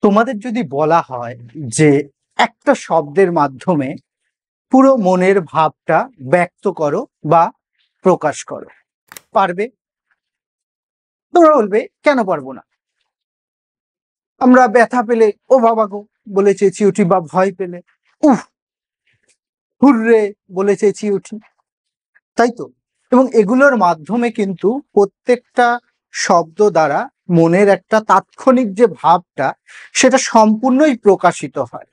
তোমাদের যদি বলা হয় যে একটা শব্দের মাধ্যমে পুরো মনের ভাবটা ব্যক্ত করো বা প্রকাশ করো, পারবে? তোমরা বলবে কেন পারবো না। আমরা ব্যথা পেলে ও বাবা গো বলে চেঁচিয়ে উঠি, বা ভয় পেলে উফ হুররে বলে চেঁচিয়ে উঠি, তাই তো? এবং এগুলোর মাধ্যমে কিন্তু প্রত্যেকটা শব্দ দ্বারা মনের একটা তাৎক্ষণিক যে ভাবটা সেটা সম্পূর্ণই প্রকাশিত হয়।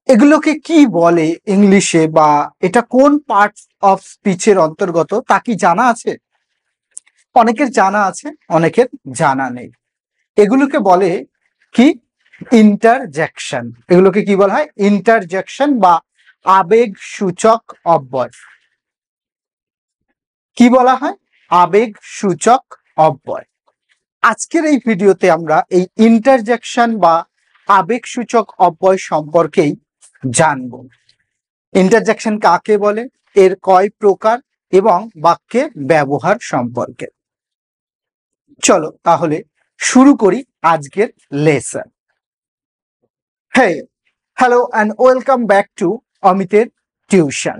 এগুলোকে কি বলে ইংলিশে, বা এটা কোন পার্ট অফ স্পিচের অন্তর্গত তা কি জানা আছে? অনেকের জানা আছে, অনেকের জানা নেই। এগুলোকে বলে কি? ইন্টারজেকশন। এগুলোকে কি বলা হয়? ইন্টারজেকশন বা আবেগ সূচক অব্যয়। কি বলা হয়? আবেগ সূচক অব্যয়। আজকের এই ভিডিওতে আমরা এই ইন্টারজেকশন বা আবেগ সূচক অব্যয় সম্পর্কেই জানব। ইন্টারজেকশন কাকে বলে, এর কয় প্রকার এবং বাক্যে ব্যবহার সম্পর্কে। চলো তাহলে শুরু করি আজকের lesson. Hey, hello and welcome back to অমিতের টিউশন।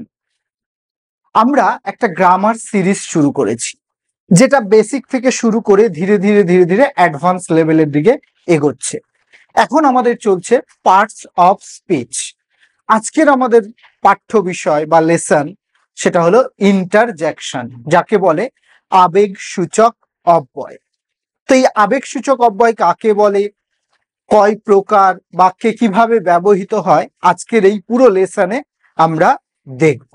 আমরা একটা গ্রামার সিরিজ শুরু করেছি, যেটা বেসিক থেকে শুরু করে ধীরে ধীরে ধীরে ধীরে অ্যাডভান্স লেভেলের দিকে এগোচ্ছে। এখন আমাদের চলছে পার্টস অফ স্পিচ। আজকের আমাদের পাঠ্য বিষয় বা লেসন সেটা হলো ইন্টারজেকশন, যাকে বলে আবেগ সূচক অব্যয়। তো এই আবেগ সূচক অব্যয় কাকে বলে, কয় প্রকার, বাক্যে কিভাবে ব্যবহৃত হয়, আজকের এই পুরো লেসনে আমরা দেখব।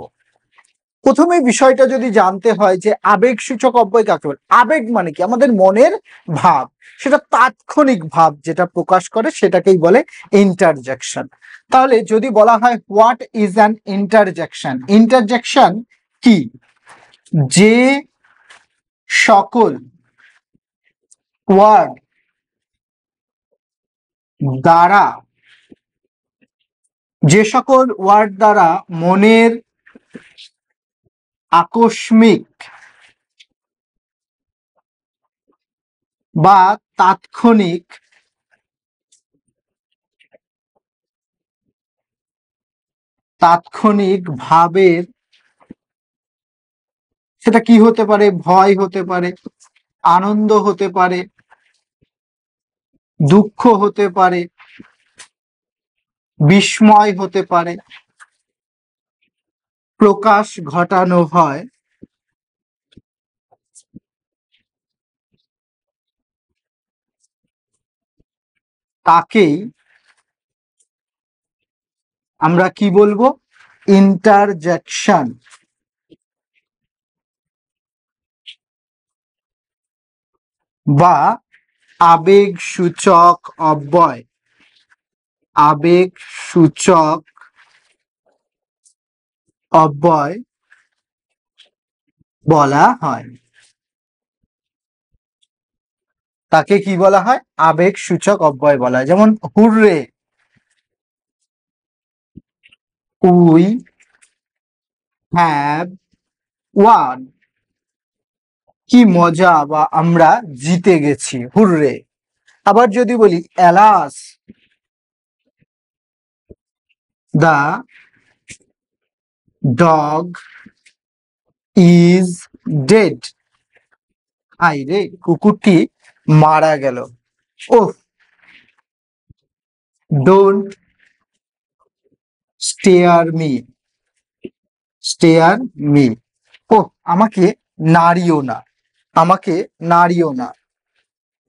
প্রথমে বিষয়টা যদি জানতে হয় যে আবেগ সূচক অব্যয় কাকে বলে। আবেগ মানে কি? আমাদের মনের ভাব, সেটা তাৎক্ষণিক ভাব যেটা প্রকাশ করে সেটাকেই বলে ইন্টারজেকশন। তাহলে যদি বলা হয় what is an interjection, interjection কি? যে সকল ওয়ার্ড দ্বারা, যে সকল ওয়ার্ড দ্বারা মনের আকস্মিক বা তাৎক্ষণিক ভাবের, সেটা কি হতে পারে? ভয় হতে পারে, আনন্দ হতে পারে, দুঃখ হতে পারে, বিস্ময় হতে পারে, প্রকাশ ঘটানো হয়, তাকেই আমরা কি বলবো? ইন্টারজেকশন বা আবেগ সূচক অব্যয়। আবেগ সূচক অব্যয় বলা হয়। তাকে কি বলা হয়? আবেগ সূচক অব্যয় বলা হয়। যেমন হুররে, উই হ্যাভ ওয়ান। কি মজা, বা আমরা জিতে গেছি, হুররে। আবার যদি বলি alas, the dog is dead. হাই রে, কুকুরটি মারা গেল। Oh, don't stare me, stare me. ওহ, আমাকে নাড়িও না, আমাকে নাড়িও না।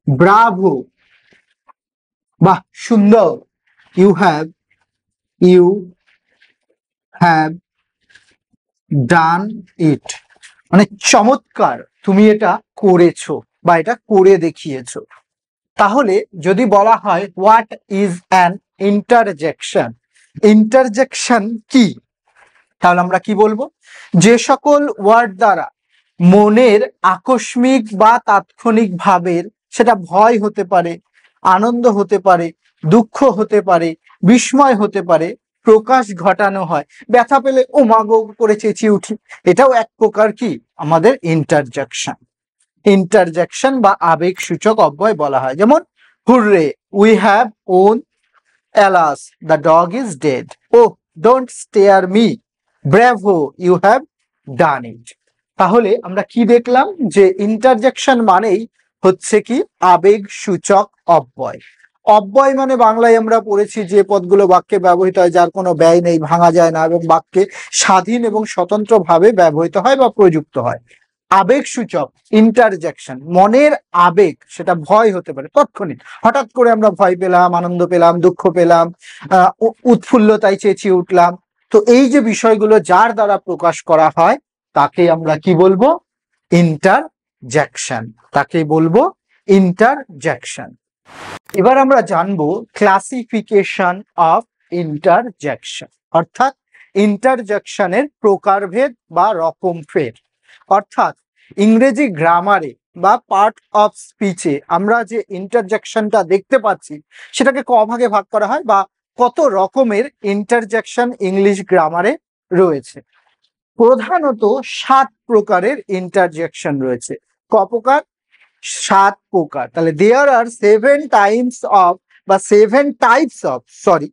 ব্রাভো, বাহ সুন্দর। ইউ হ্যাভ ডান ইট, মানে চমৎকার, তুমি এটা করেছো বা এটা করে দেখিয়েছো। তাহলে যদি বলা হয় what is an interjection, interjection কি? তাহলে আমরা কি বলবো? যে সকল ওয়ার্ড দ্বারা মনের আকস্মিক বা তাৎক্ষণিক ভাবের, সেটা ভয় হতে পারে, আনন্দ হতে পারে, দুঃখ হতে পারে, বিস্ময় হতে পারে, প্রকাশ ঘটানো হয়। ব্যথা পেলে ও মা গো করে চেঁচিয়ে উঠি, এটাও এক প্রকার কি? আমাদের ইন্টারজেকশন। ইন্টারজেকশন বা আবেগ সূচক অব্যয় বলা হয়। যেমন hurray, we have won, alas, the dog is dead. Oh, don't stare me. Bravo, you have done it. তাহলে আমরা কি দেখলাম যে ইন্টারজেকশন মানেই হচ্ছে কি আবেগ সূচক অব্যয়। অব্যয় মানে বাংলায় আমরা পড়েছি যে পদগুলো বাক্যে ব্যবহৃত হয় যার কোনো ব্যয় নেই, ভাঙা যায় না এবং বাক্যে স্বাধীন এবং স্বতন্ত্রভাবে ব্যবহৃত হয় বা প্রযুক্ত হয়। আবেগ সূচক ইন্টারজেকশন, মনের আবেগ, সেটা ভয় হতে পারে তৎক্ষণিক, হঠাৎ করে আমরা ভয় পেলাম, আনন্দ পেলাম, দুঃখ পেলাম, উৎফুল্লতায় চেঁচিয়ে উঠলাম। তো এই যে বিষয়গুলো যার দ্বারা প্রকাশ করা হয় তাকে আমরা কি বলবো? ইন্টারজেকশন। তাকে বলবো ইন্টারজেকশন। এবার আমরা জানবো ক্লাসিফিকেশন অফ ইন্টারজেকশন, অর্থাৎ ইন্টারজেকশনের প্রকারভেদ বা রকমভেদ। অর্থাৎ ইংরেজি গ্রামারে বা পার্ট অফ স্পিচে আমরা যে ইন্টারজেকশনটা দেখতে পাচ্ছি সেটাকে ক ভাগে ভাগ করা হয় বা কত রকমের ইন্টারজেকশন ইংলিশ গ্রামারে রয়েছে। প্রধানত 7 প্রকারের ইন্টারজেকশন রয়েছে। ক প্রকার? 7 প্রকার। তাহলে দেয়ার আর 7 টাইমস অফ বা 7 types of, sorry,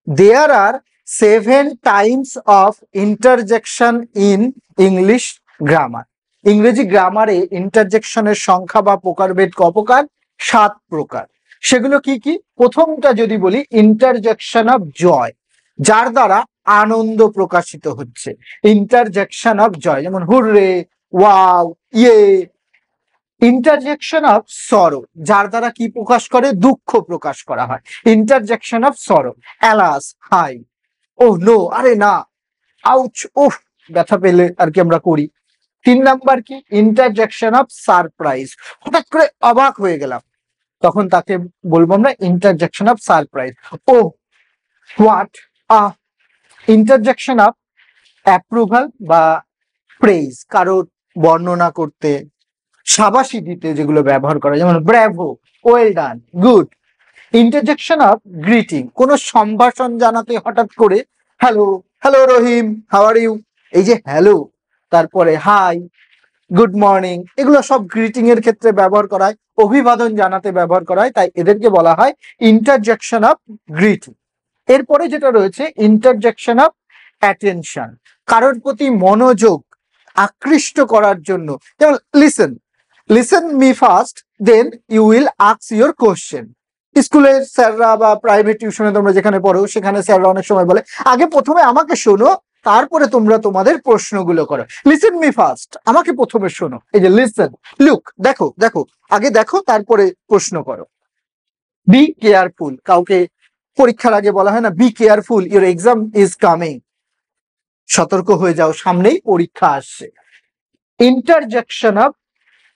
there are 7 times of interjection in English grammar. ইংরেজি গ্রামারে ইন্টারজেকশনের সংখ্যা বা প্রকারভেদ ক প্রকার? 7 প্রকার। সেগুলো কি কি? প্রথমটা যদি বলি, ইন্টারজেকশন অফ জয়, যার দ্বারা আনন্দ প্রকাশিত হচ্ছে। ইন্টারজেকশন অফ জয়, যেমন হুররে, ওয়াও, ইয়ে। ইন্টারজেকশন অফ সরো, যার দ্বারা কি প্রকাশ করে? দুঃখ প্রকাশ করা হয়। ইন্টারজেকশন অফ সরো, অ্যালাস, হাই, ও নো, আরে না, আউচ, উফ, ব্যথা পেলে আর কি আমরা করি। 3 নাম্বার কি? ইন্টারজেকশন অফ সারপ্রাইজ, হঠাৎ করে অবাক হয়ে গেলাম, তখন তাকে বলবো আমরা interjection of surprise. Oh, what, ah. Interjection of approval বা প্রেইজ, কারোর বর্ণনা করতে, শাবাশি দিতে যেগুলো ব্যবহার করা, যেমন bravo, well done, good. Interjection of greeting, কোনো সম্ভাষণ জানাতে হঠাৎ করে hello, hello Rahim, how are you, এই যে হ্যালো, তারপরে হাই, গুড মর্নিং, এগুলো সব গ্রিটিং এর ক্ষেত্রে ব্যবহার করা হয়, অভিবাদন জানাতে ব্যবহার করা হয়, তাই এদেরকে বলা হয় ইন্টারজেকশন অফ গ্রিটিং। এরপরে যেটা রয়েছে ইন্টারজেকশন অফ অ্যাটেনশন, কারোর প্রতি মনোযোগ আকৃষ্ট করার জন্য, যেমন listen, listen me first then you will ask your question. স্কুলের স্যাররা বা প্রাইভেট টিউশনে তোমরা যেখানে পড়ো সেখানে স্যাররা অনেক সময় বলে আগে প্রথমে আমাকে শোনো, তারপরে তোমরা তোমাদের প্রশ্নগুলো করো। লিসেন মি ফার্স্ট, আমাকে প্রথমে শোনো, এই যে লিসেন, লুক, দেখো, দেখো, আগে দেখো তারপরে প্রশ্ন করো। বি কেয়ারফুল, কাউকে পরীক্ষার আগে বলা হয় না, B careful, your exam is coming, সতর্ক হয়ে যাও, সামনেই পরীক্ষা আসছে। Interjection of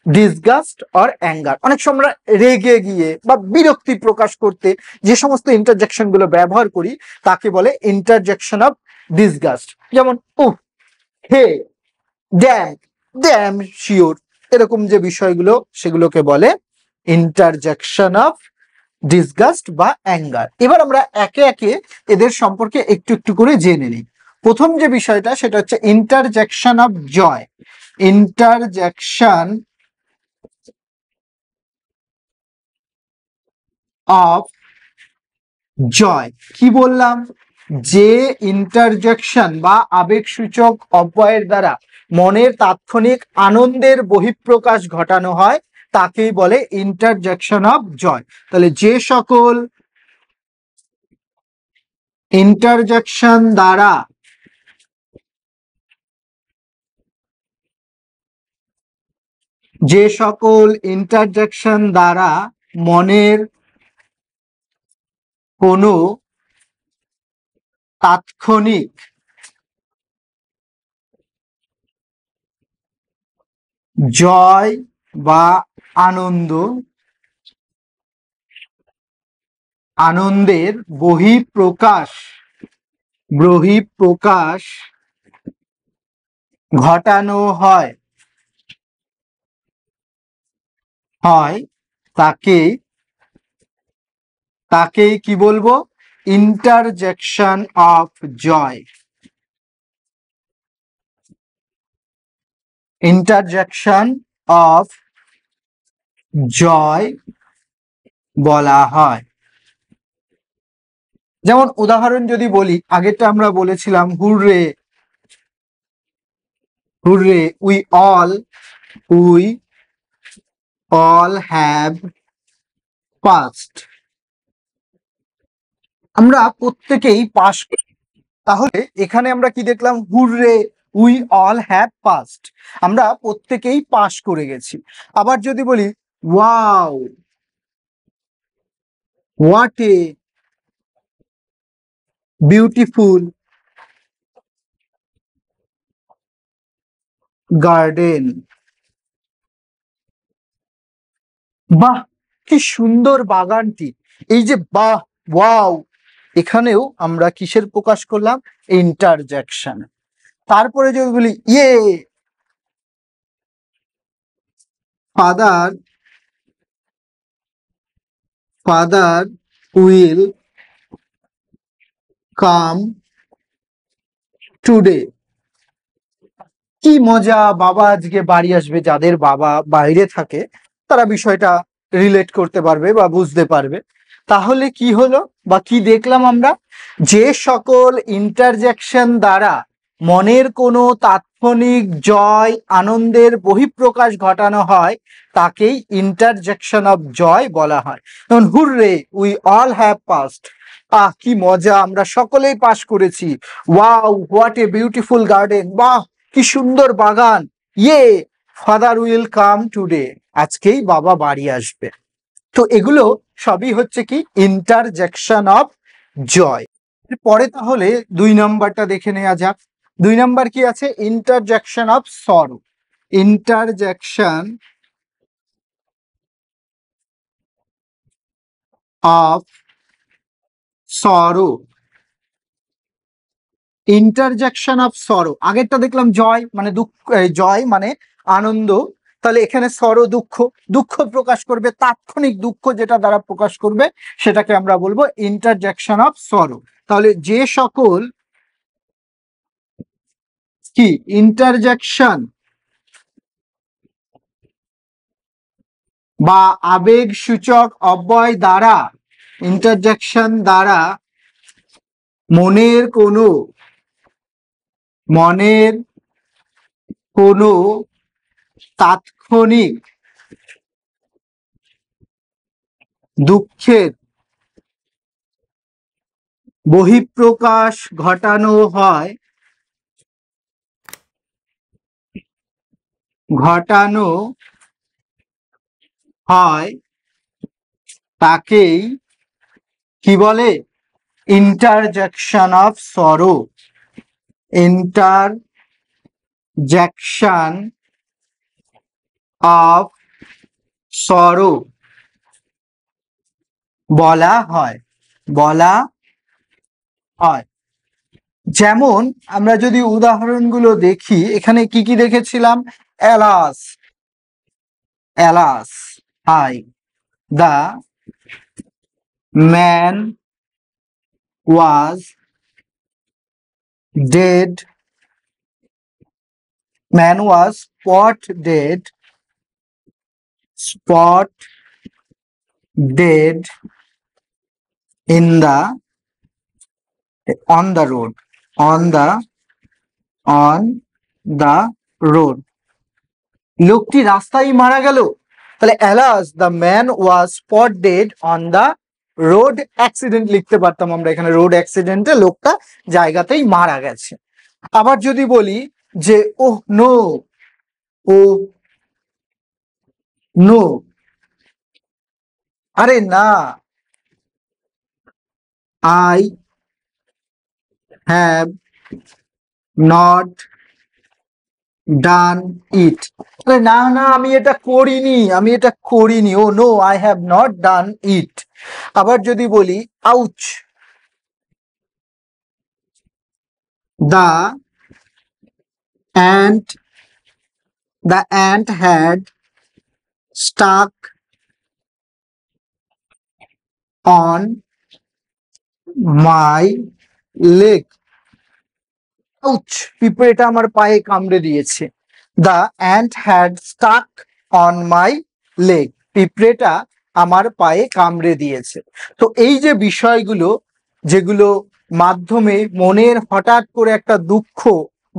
disgust or anger, অনেক সময় রেগে গিয়ে বা বিরক্তি প্রকাশ করতে যে সমস্ত ইন্টারজেকশন গুলো ব্যবহার করি তাকে বলে ইন্টারজেকশন অফ ডিসগাস্ট, যেমন উফ, হে, ড্যাম, ড্যাম শিওর, এরকম যে বিষয়গুলো সেগুলোকে বলে ইন্টারজেকশন অফ ডিসগাস্ট বা অ্যাঙ্গার। এবার আমরা একে একে এদের সম্পর্কে একটু একটু করে জেনে নিই। প্রথম যে বিষয়টা সেটা হচ্ছে interjection of joy. Interjection of joy কি বললাম? যে ইন্টারজেকশন বা আবেগসূচক অব্যয়ের দ্বারা মনের তাৎক্ষণিক আনন্দের বহিঃপ্রকাশ ঘটানো হয় তাকেই বলে ইন্টারজেকশন অফ জয়। তাহলে যে সকল ইন্টারজেকশন দ্বারা মনের কোনো তাৎক্ষণিক জয় বা আনন্দের বহিঃপ্রকাশ ঘটানো হয় তাকেই কি বলবো? Interjection of joy. Interjection of joy বলা হয়। যেমন উদাহরণ যদি বলি, আগেরটা আমরা বলেছিলাম hurray, hurray, we all have passed. আমরা প্রত্যেকেই পাস। তাহলে এখানে আমরা কি দেখলাম? Hurray, we all have passed, আমরা প্রত্যেকেই পাস করে গেছি। আবার যদি বলি wow, what a beautiful garden, বাহ কি সুন্দর বাগানটি। এই যে বাহ, ওয়াও, এখানেও আমরা কিসের প্রকাশ করলাম? ইন্টারজেকশন। তারপরে যদি বলি ইয়ে, father father will come today, কি মজা, বাবা আজকে বাড়ি আসবে। যাদের বাবা বাইরে থাকে তারা বিষয়টা রিলেট করতে পারবে বা বুঝতে পারবে। তাহলে কি হলো বা কি দেখলাম আমরা? যে সকল ইন্টারজেকশন দ্বারা মনের কোনো তাৎক্ষণিক জয়, আনন্দের বহিঃপ্রকাশ ঘটানো হয় তাকেই ইন্টারজেকশন অফ জয় বলা হয়। যেমন hurray, we all have passed, আহ কি মজা, আমরা সকলেই পাস করেছি। Wow, what a beautiful garden, বাহ কি সুন্দর বাগান। ইয়ে, ফাদার উইল কাম টুডে, আজকেই বাবা বাড়ি আসবে। তো এগুলো সবই হচ্ছে কি? Interjection of joy. পরে তাহলে 2 নম্বরটা দেখে নেওয়া যাক। 2 নম্বর কি আছে? Interjection of sorrow. Interjection of sorrow. Interjection of সরো, আগেরটা দেখলাম জয় মানে দুঃখ, জয় মানে আনন্দ। তাহলে এখানে সরো দুঃখ, দুঃখ প্রকাশ করবে, তাৎক্ষণিক দুঃখ যেটা দ্বারা প্রকাশ করবে সেটাকে আমরা বলবো ইন্টারজেকশন অফ সরো। তাহলে যে সকল কি ইন্টারজেকশন বা আবেগ সূচক অব্যয় দ্বারা, ইন্টারজেকশন দ্বারা মনের কোনো মনের কোনো তাৎক্ষণিক দুঃখের বহিঃপ্রকাশ ঘটানো হয়, ঘটানো হয় তাকেই কি বলে? Interjection of sorrow. Interjection of সরো বলা হয়, বলা হয়। যেমন আমরা যদি উদাহরণগুলো দেখি, এখানে কি কি দেখেছিলাম? অ্যালাস, অ্যালাস, হাই, the man was dead, man was spot dead, spot dead in the on the road, on the road, লোকটি রাস্তায় মারা গেল। তাহলে alas the man was spot dead on the road accident লিখতে পারতাম আমরা, এখানে রোড অ্যাক্সিডেন্টে লোকটা জায়গাতেই মারা গেছে। আবার যদি বলি যে ওহ নো, ও নো, আরে না, I have not done it, না না আমি এটা করিনি, আমি এটা করিনি। Oh no, I have not done it. আবার যদি বলি ouch, the ant the ant had stuck on my leg, ouch, পিঁপড়েটা আমার পায়ে কামড়ে দিয়েছে। The ant had stuck on my leg, পিঁপড়েটা আমার পায়ে কামড়ে দিয়েছে। তো এই যে বিষয়গুলো, যেগুলো মাধ্যমে মনের হঠাৎ করে একটা দুঃখ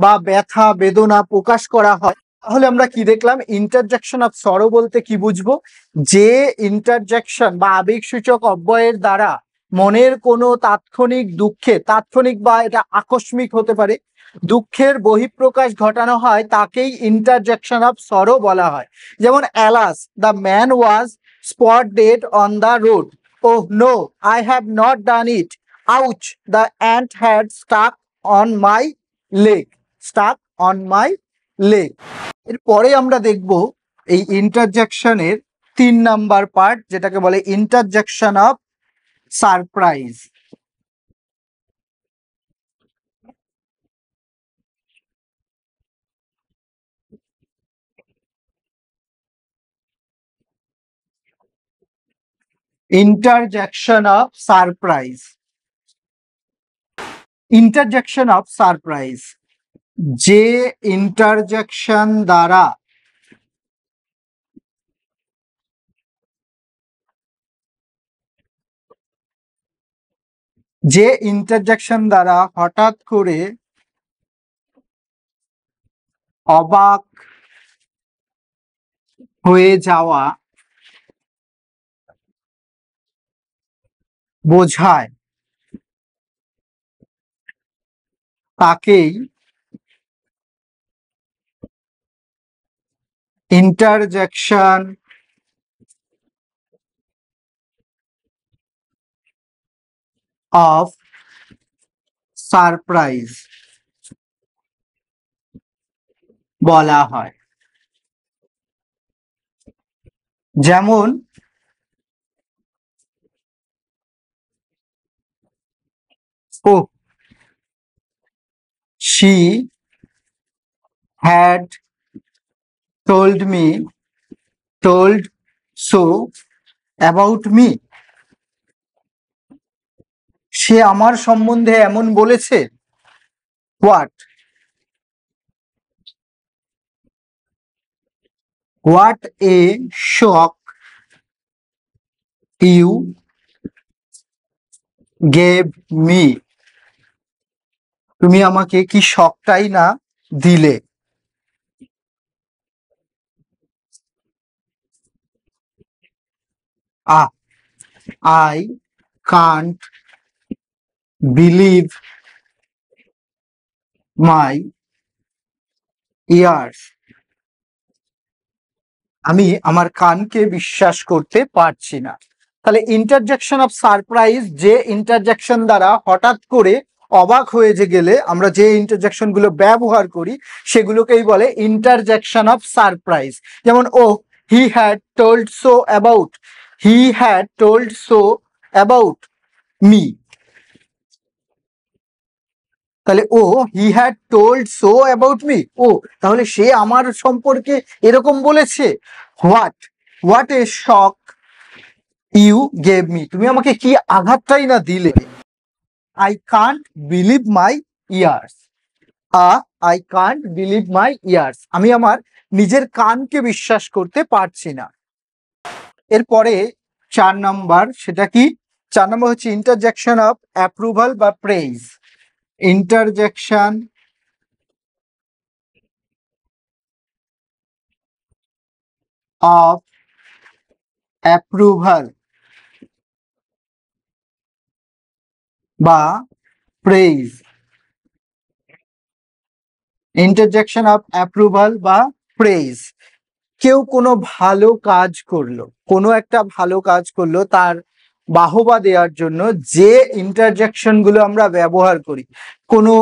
বা ব্যথা বেদনা প্রকাশ করা হয়, তাহলে আমরা কি দেখলাম? ইন্টারজেকশন অফ সরো বলতে কি বুঝবো? যে ইন্টারজেকশন বা আবেগসূচক অব্যয়ের দ্বারা মনের কোনো তাৎক্ষণিক দুঃখে, তাৎক্ষণিক বা এটা আকস্মিক হতে পারে, দুঃখের বহিঃপ্রকাশ ঘটানো হয়, তাকেই ইন্টারজেকশন অফ সরো বলা হয়। যেমন alas, the man was spot dead on the road. Oh no, I have not done it. Ouch, the ant had stuck on my leg. Stuck on my leg. এরপরে আমরা দেখব এই ইন্টারজেকশনের 3 নাম্বার পার্ট, যেটাকে বলে interjection of surprise. Interjection of surprise. Interjection of surprise, যে interjection দ্বারা হঠাৎ করে অবাক হয়ে যাওয়া বোঝায়, তাকেই ইন্টারজেকশন অফ সারপ্রাইজ বলা হয়। যেমন ও she had told so about me, সে আমার সম্বন্ধে এমন বলেছে। what a shock you gave me, তুমি আমাকে কি শকটাই না দিলে। I can't believe my ears, আমি আমার কানকে বিশ্বাস করতে পারছি না। তাহলে ইন্টারজেকশন অফ সারপ্রাইজ, যে ইন্টারজেকশন দ্বারা হঠাৎ করে অবাক হয়ে যে গেলে আমরা যে ইন্টারজেকশন গুলো ব্যবহার করি, সেগুলোকেই বলে ইন্টারজেকশন অফ সারপ্রাইজ। যেমন he had told so about, he had told so about me. তাহলে he had told so about me, তাহলে সে আমার সম্পর্কে এরকম বলেছে। What a shock you gave me, তুমি আমাকে কি আঘাতটাই না দিলে। I can't believe my ears, I can't believe my ears, আমি আমার নিজের কানকে বিশ্বাস করতে পারছি না। এরপরে 4 নাম্বার, সেটা কি? 4 নাম্বার হচ্ছে ইন্টারজেকশন অফ অ্যাপ্রুভাল বা প্রেইজ। ইন্টারজেকশন অফ অ্যাপ্রুভাল বা প্রেইজ। ইন্টারজেকশন অফ অ্যাপ্রুভাল বা প্রেইজ, কেউ কোনো ভালো কাজ করলো, কোনো একটা ভালো কাজ করলো, তার বাহবা দেওয়ার জন্য যে ইন্টারজেকশন গুলো আমরা ব্যবহার করি, কোনো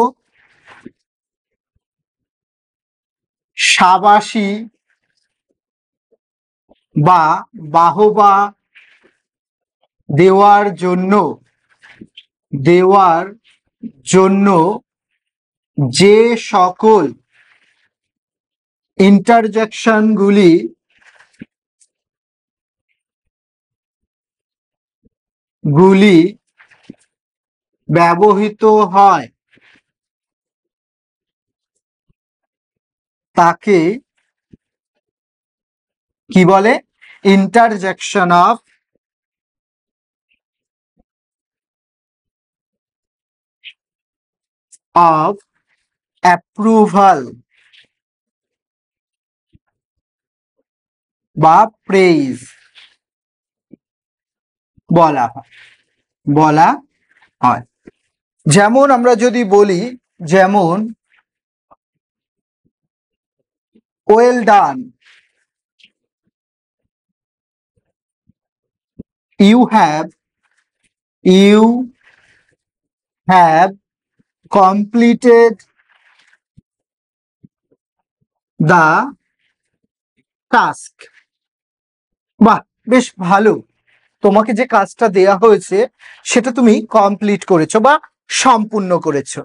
শাবাশি বা বাহবা দেওয়ার জন্য যে সকল ইন্টারজেকশন গুলি ব্যবহৃত হয়, তাকে কি বলে? ইন্টারজেকশন অফ অফ অ্যাপ্রুভাল বা প্রেইজ বলা হয়। যেমন আমরা যদি বলি, যেমন well done, you have completed the task. বাহ, বেশ ভালো। তোমাকে যে কাজটা দেয়া হয়েছে সেটা তুমি কমপ্লিট করেছো বা সম্পূর্ণ করেছো।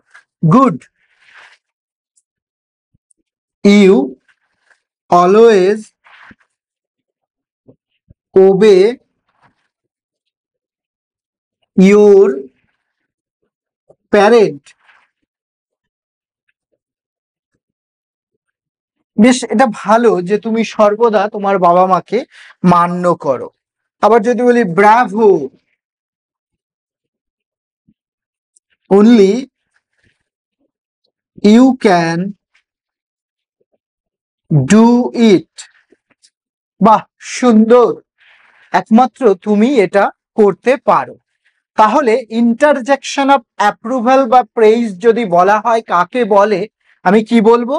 Good. You always obey your parent. বেশ, এটা ভালো যে তুমি সর্বদা তোমার বাবা মাকে মান্য করো। আবার যদি বলি bravo, only you can do it. বাহ, সুন্দর, একমাত্র তুমি এটা করতে পারো। তাহলে ইন্টারজেকশন অফ অ্যাপ্রুভাল বা প্রেইজ যদি বলা হয় কাকে বলে, আমি কি বলবো?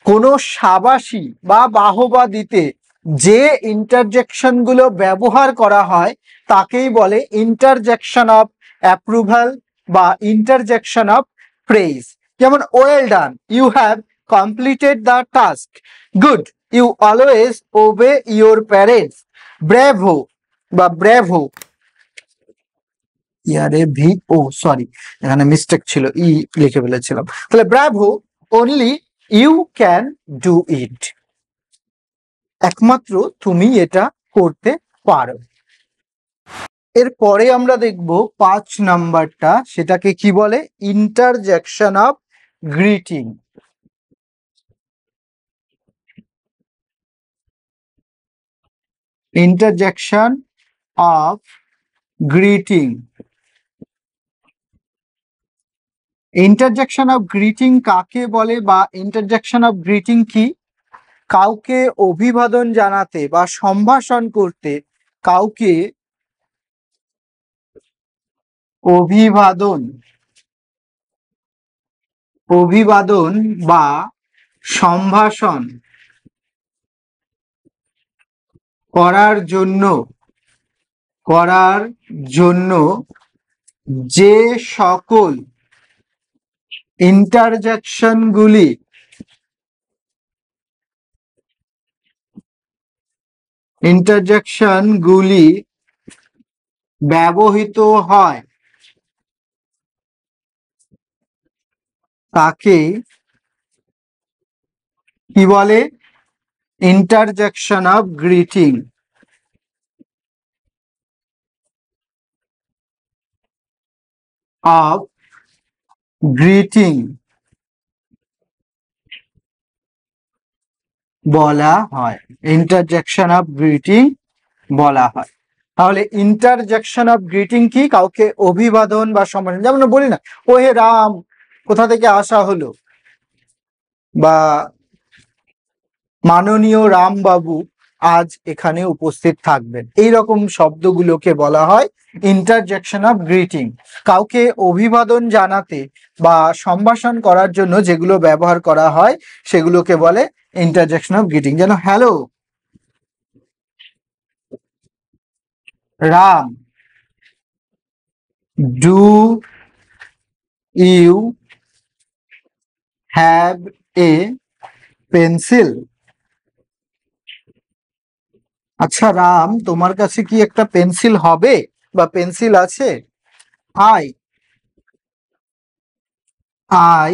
কোনো সাবাসী বা বাহবা দিতে যে ইন্টারজেকশন গুলো ব্যবহার করা হয় তাকেই বলে ইন্টারজেকশন অফ অ্যাপ্রুভাল বা ইন্টারজেকশন অফ প্রেইজ। যেমন well done, you have completed the task. Good, you always obey your parents. Bravo বা ব্রেভো, ইয়ারে ভি ও সরি, এখানে মিস্টেক ছিল, ই লিখে ফেলেছিলাম। তাহলে bravo, only you can do it. একমাত্র তুমি এটা করতে পারো। এরপরে আমরা দেখব 5 নাম্বারটা, সেটাকে কি বলে? Interjection of greeting. Interjection of greeting. Interjection of greeting কাকে বলে বা ইন্টারজেকশন অফ গ্রিটিং কি? কাউকে অভিবাদন জানাতে বা সম্ভাষণ করতে কাউকে অভিবাদন বা সম্ভাষণ করার জন্য যে সকল ইন্টারজেকশনগুলি ব্যবহৃত হয় তাকে কি বলে? Interjection of greeting. বলা হয়, ইন্টারজেকশন অফ গ্রিটিং বলা হয়। তাহলে ইন্টারজেকশন অফ গ্রিটিং কি? কাউকে অভিবাদন বা সম্ভাষণ, যেমন বলি না, ও হে রাম, কোথা থেকে আসা হলো, বা মাননীয় রাম বাবু আজ এখানে উপস্থিত থাকবেন, এই রকম শব্দগুলোকে বলা হয় ইন্টারজেকশন অফ গ্রিটিং। কাউকে অভিবাদন জানাতে বা সম্ভাষণ করার জন্য যেগুলো ব্যবহার করা হয় সেগুলোকে বলে ইন্টারজেকশন অফ গ্রিটিং। যেন hello Ram, do you have a pencil? আচ্ছা রাম, তোমার কাছে কি একটা পেন্সিল হবে বা পেন্সিল আছে? I I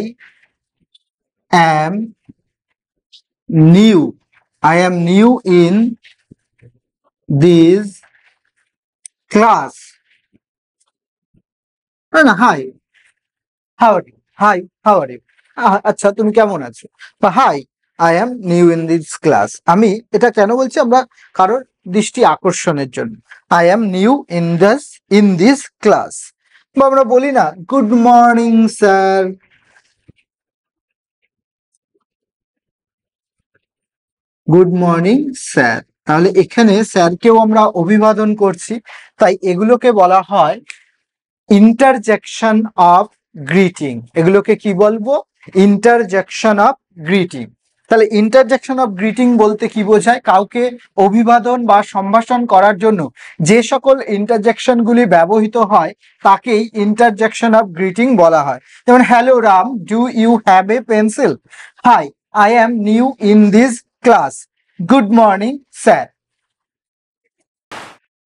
am new, I am new in this class. না, হাই, হাউ আর ইউ? আচ্ছা, তুমি কেমন আছো? বা hi, I am new in this class. আমি এটা কেন বলছি? আমরা কারোর দৃষ্টি আকর্ষণের জন্য। I am new in this class. বা আমরা বলি না, good morning sir, good morning sir. তাহলে এখানে স্যারকেও আমরা অভিবাদন করছি, তাই এগুলোকে বলা হয় ইন্টারজেকশন অফ গ্রিটিং। এগুলোকে কি বলবো? Interjection of greeting. তাহলে ইন্টারজেকশন অফ গ্রিটিং বলতে কি বোঝায়? কাউকে অভিবাদন বা সম্ভাষণ করার জন্য যে সকল ইন্টারজেকশন গুলি ব্যবহৃত হয় তাকেই ইন্টারজেকশন অফ গ্রিটিং বলা হয়। যেমন hello Ram, do you have a pencil? Hi, I am new in this class. Good morning sir.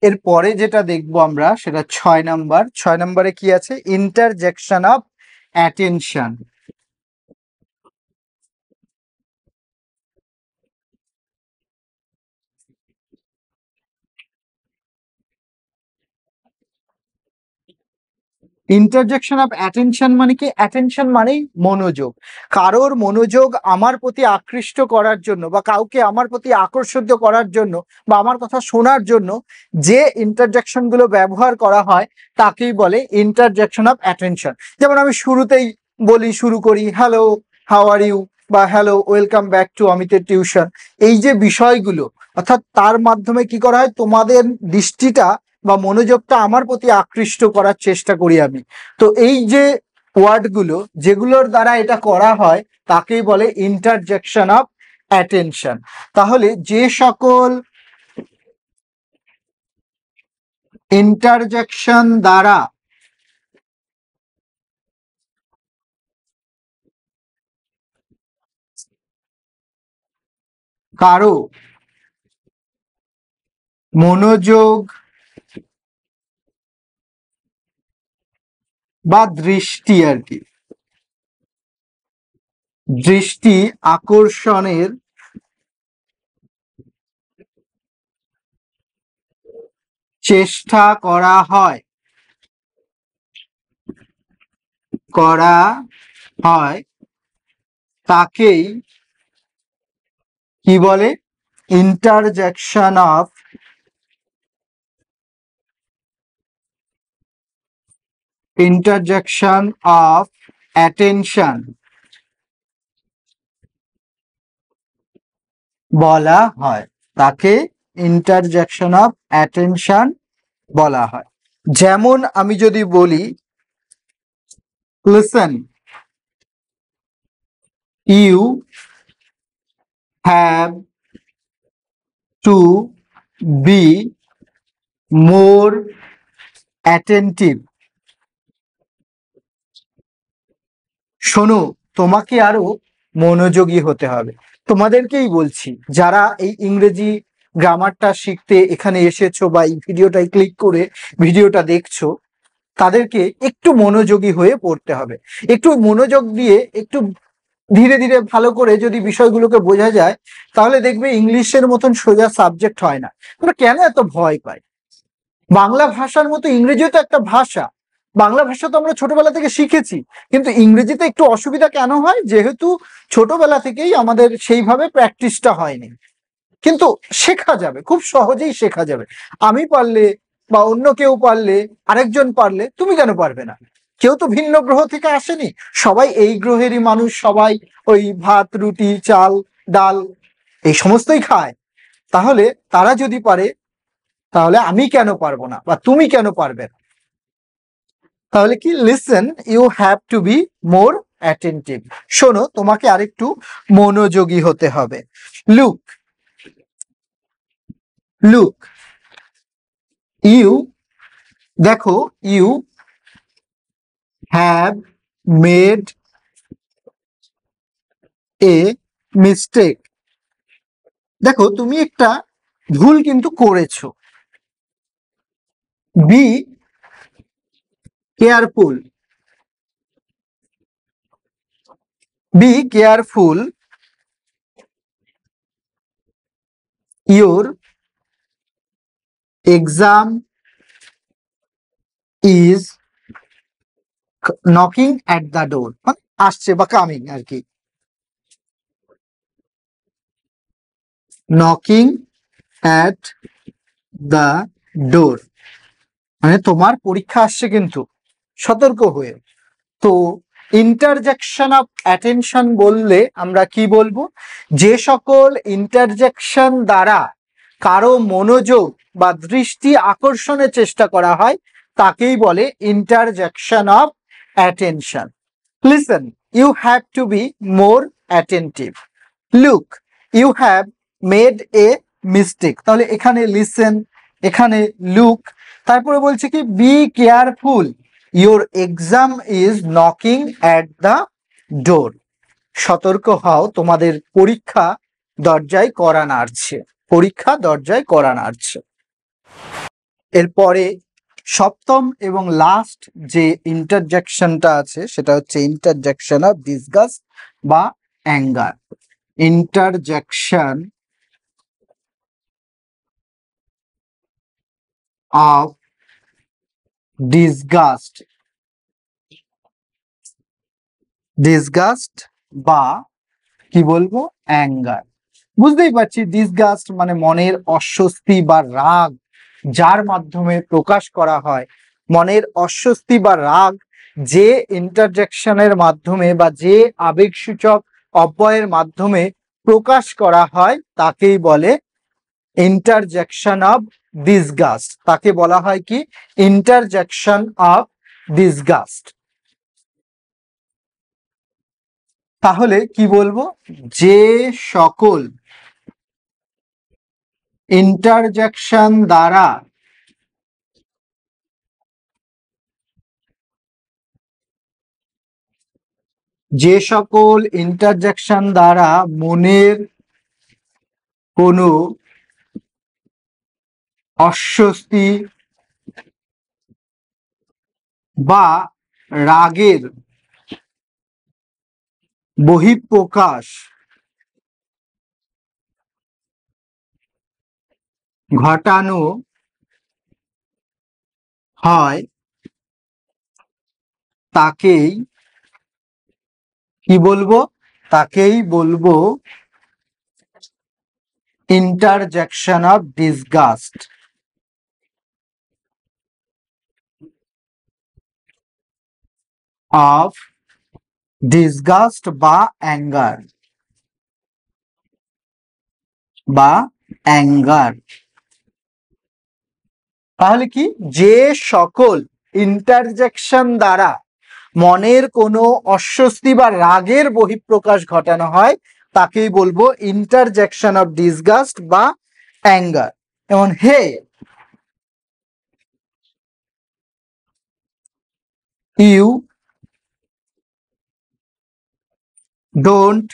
এর পরে যেটা দেখবো আমরা সেটা 6 নম্বর। 6 নম্বরে কি আছে? Interjection of attention. Interjection of attention মানে কি? অ্যাটেনশন মানেই মনোযোগ। কারোর মনোযোগ আমার প্রতি আকৃষ্ট করার জন্য বা কাউকে আমার প্রতি আকর্ষিত করার জন্য বা আমার কথা শোনার জন্য যে ইন্টারজেকশন গুলো ব্যবহার করা হয় তাকেই বলে ইন্টারজেকশন অফ অ্যাটেনশন। যেমন আমি শুরুতেই বলি, শুরু করি হ্যালো, হাউ আর ইউ, বা হ্যালো, ওয়েলকাম ব্যাক টু অমিতের টিউশন। এই যে বিষয়গুলো, অর্থাৎ তার মাধ্যমে কি করা হয়? তোমাদের দৃষ্টিটা বা মনোযোগটা আমার প্রতি আকৃষ্ট করার চেষ্টা করি আমি। তো এই যে ওয়ার্ডগুলো যেগুলোর দ্বারা এটা করা হয় তাকেই বলে ইন্টারজেকশন অফ অ্যাটেনশন। তাহলে যে সকল ইন্টারজেকশন দ্বারা কারো মনোযোগ বা দৃষ্টি আর কি, দৃষ্টি আকর্ষণের চেষ্টা করা হয় তাকেই কি বলে? ইন্টারজেকশন অফ অ্যাটেনশন বলা হয়। তাকে ইন্টারজেকশন অফ অ্যাটেনশন বলা হয়। যেমন আমি যদি বলি listen, you have to be more attentive. শোনো, তোমাকে আরো মনোযোগী হতে হবে। তোমাদেরকেই বলছি, যারা এই ইংরেজি গ্রামারটা শিখতে এখানে এসেছো বা এই ভিডিওটাই ক্লিক করে ভিডিওটা দেখছো, তাদেরকে একটু মনোযোগী হয়ে পড়তে হবে। একটু মনোযোগ দিয়ে একটু ধীরে ধীরে ভালো করে যদি বিষয়গুলোকে বোঝা যায়, তাহলে দেখবে ইংলিশের মতন সোজা সাবজেক্ট হয় না। তোমরা কেন এত ভয় পায়? বাংলা ভাষার মতো ইংরেজিও তো একটা ভাষা। বাংলা ভাষা তো আমরা ছোটবেলা থেকে শিখেছি, কিন্তু ইংরেজিতে একটু অসুবিধা কেন হয়? যেহেতু ছোটবেলা থেকেই আমাদের সেইভাবে প্র্যাকটিসটা হয়নি। কিন্তু শেখা যাবে, খুব সহজেই শেখা যাবে। আমি পারলে বা অন্য কেউ পারলে, আরেকজন পারলে, তুমি কেন পারবে না? কেউ তো ভিন্ন গ্রহ থেকে আসেনি, সবাই এই গ্রহেরই মানুষ। সবাই ওই ভাত, রুটি, চাল, ডাল এই সমস্তই খায়। তাহলে তারা যদি পারে, তাহলে আমি কেন পারবো না বা তুমি কেন পারবে না? তাহলে কি? Listen, you have to be more attentive. শোনো, তোমাকে আরেকটু মনোযোগী হতে হবে। লুক, লুক, ইউ, দেখো, you have made a mistake. দেখো, তুমি একটা ভুল কিন্তু করেছো। Be careful, be careful, your exam is knocking at the door. আসছে বা কামিং আর কি। নকিং অ্যাট দ্য ডোর মানে তোমার পরীক্ষা আসছে কিন্তু, সতর্ক হয়ে। তো ইন্টারজেকশন অফ অ্যাটেনশন বললে আমরা কি বলবো? যে সকল ইন্টারজেকশন দ্বারা কারো মনোযোগ বা দৃষ্টি আকর্ষণের চেষ্টা করা হয় তাকেই বলে interjection of attention. Listen, you have to be more attentive. Look, you have made a mistake. তাহলে এখানে লিসেন, এখানে লুক, তারপরে বলছে কি be careful, your exam is knocking at the door. সতর্ক হও, তোমাদের পরীক্ষা দরজায় কড়া নাড়ছে, পরীক্ষা দরজায় কড়া নাড়ছে। এরপরে সপ্তম এবং লাস্ট যে ইন্টারজেকশনটা আছে সেটা হচ্ছে ইন্টারজেকশন অফ ডিসগাস্ট বা anger. Interjection of disgust, disgust বা কি বলবো অ্যাঙ্গার। বুঝতেই পারছি ডিসগাস্ট মানে মনের অস্বস্তি বা রাগ যার মাধ্যমে প্রকাশ করা হয়। মনের অস্বস্তি বা রাগ যে ইন্টারজেকশনের মাধ্যমে বা যে আবেগসূচক অব্যয়ের মাধ্যমে প্রকাশ করা হয় তাকেই বলে ইন্টারজেকশন অফ ডিসগাস্ট। তাকে বলা হয় কি ইন্টারজেকশন অফ ডিসগাস্ট। তাহলে কি বলবো? যে সকল ইন্টারজেকশন দ্বারা যে সকল ইন্টারজেকশন দ্বারা মনের কোনো অস্বস্তি বা রাগের বহিঃপ্রকাশ ঘটানো হয় তাকেই কি বলবো? তাকেই বলবো interjection of disgust. Of disgust বা অ্যাঙ্গার বা অ্যাঙ্গার। তাহলে কি যে সকল ইন্টারজেকশন দ্বারা মনের কোনো অস্বস্তি বা রাগের বহিঃপ্রকাশ ঘটানো হয় তাকেই বলবো ইন্টারজেকশন অফ ডিসগাস্ট বা অ্যাঙ্গার। যেমন hey you don't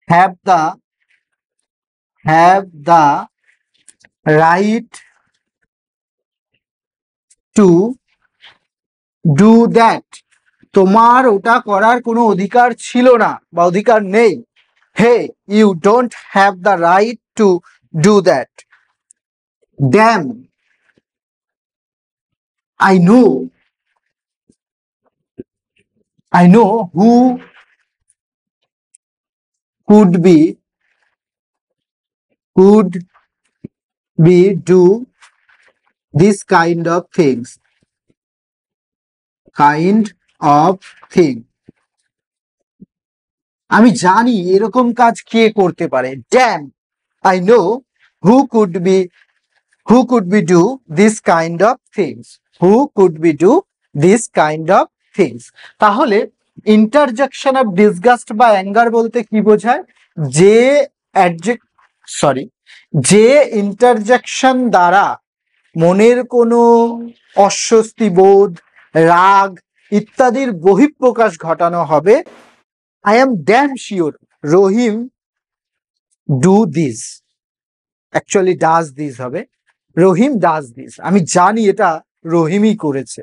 have the right to do that. তোমার ওটা করার কোনো অধিকার ছিল না বা অধিকার নেই। Hey you don't have the right to do that. Damn I know who could be do this kind of thing. আমি জানি এরকম কাজ কে করতে পারে। Damn I know who could be do this kind of things. Who could be do this kind of things. তাহলে interjection of disgust বা anger বলতে কি বোঝায়? যে ইন্টারজেকশন দ্বারা মনের কোনো অস্বস্তি বোধ, রাগ ইত্যাদির বহিঃপ্রকাশ ঘটানো হবে। I am damn sure Rahim do this. Actually does this হবে, রহিম ডাজ দিস। আমি জানি এটা রহিমই করেছে।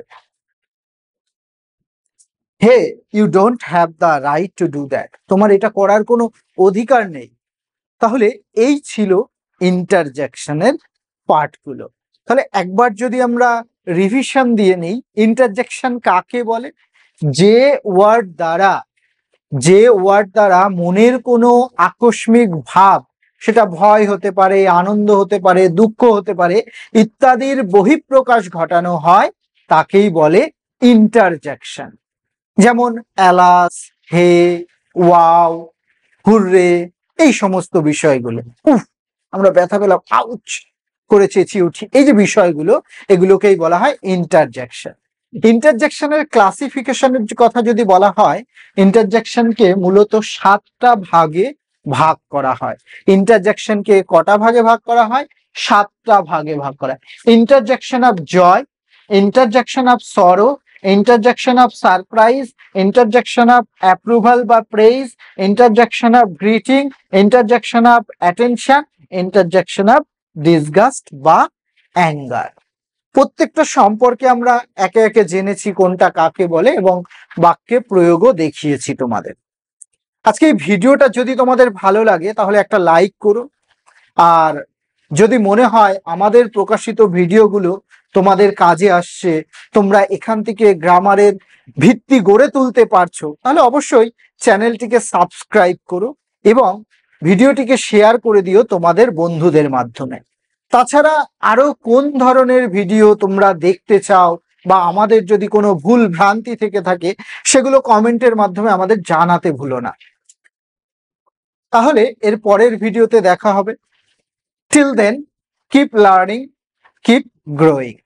Hey you don't have the right to do that. তোমার এটা করার কোনো অধিকার নেই। তাহলে এই ছিল ইন্টারজেকশনের পার্টগুলো। তাহলে একবার যদি আমরা রিভিশন দিয়ে নিই, ইন্টারজেকশন কাকে বলে? যে ওয়ার্ড দ্বারা মনের কোনো আকস্মিক ভাব, সেটা ভয় হতে পারে, আনন্দ হতে পারে, দুঃখ হতে পারে ইত্যাদির বহিঃপ্রকাশ ঘটানো হয় তাকেই বলে ইন্টারজেকশন, যেমন অ্যালাস, হে, ওয়াও, হুররে, এই সমস্ত বিষয়গুলো। উফ, আমরা ব্যথা পেলাম, আউচ করে চেঁচিয়ে উঠি, এই যে বিষয়গুলো, এগুলোকেই বলা হয় ইন্টারজেকশন। ইন্টারজেকশনের ক্লাসিফিকেশনের কথা যদি বলা হয়, ইন্টারজেকশনকে মূলত 7টা ভাগে ভাগ করা হয়। ইন্টারজেকশনকে কটা ভাগে ভাগ করা হয়? 7টা ভাগে ভাগ করা হয়। Interjection of joy, interjection of sorrow, interjection of surprise, interjection of approval বা praise, interjection of greeting, interjection of attention, interjection of disgust বা অ্যাঙ্গার। প্রত্যেকটা সম্পর্কে আমরা একে একে জেনেছি কোনটা কাকে বলে এবং বাক্যে প্রয়োগও দেখিয়েছি তোমাদের। আজকে এই ভিডিওটা যদি তোমাদের ভালো লাগে তাহলে একটা লাইক করো, আর যদি মনে হয় আমাদের প্রকাশিত ভিডিওগুলো তোমাদের কাজে আসছে, তোমরা এখান থেকে গ্রামারের ভিত্তি গড়ে তুলতে পারছো, তাহলে অবশ্যই চ্যানেলটিকে সাবস্ক্রাইব করো এবং ভিডিওটিকে শেয়ার করে দিও তোমাদের বন্ধুদের মাধ্যমে। তাছাড়া আরো কোন ধরনের ভিডিও তোমরা দেখতে চাও বা আমাদের যদি কোনো ভুল ভ্রান্তি থেকে থাকে, সেগুলো কমেন্টের মাধ্যমে আমাদের জানাতে ভুলো না। তাহলে এর পরের ভিডিওতে দেখা হবে। Till then, keep learning, keep growing.